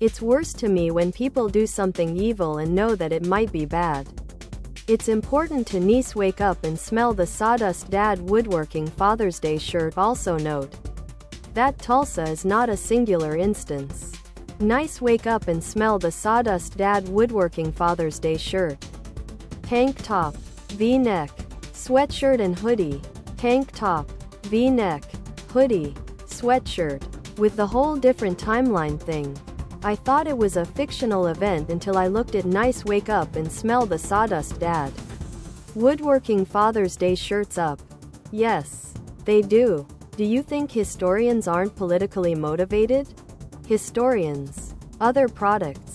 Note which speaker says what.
Speaker 1: It's worse to me when people do something evil and know that it might be bad. It's important to nice wake up and smell the Sawdust Dad Woodworking Father's Day shirt. Also note that Tulsa is not a singular instance. Nice wake up and smell the Sawdust Dad Woodworking Father's Day shirt. Tank top, V-neck, sweatshirt and hoodie. Tank top, V-neck, hoodie, sweatshirt, with the whole different timeline thing. I thought it was a fictional event until I looked at Nice Wake Up and Smell the Sawdust Dad Woodworking Father's Day shirts up. Yes, they do. Do you think historians aren't politically motivated? Historians. Other products.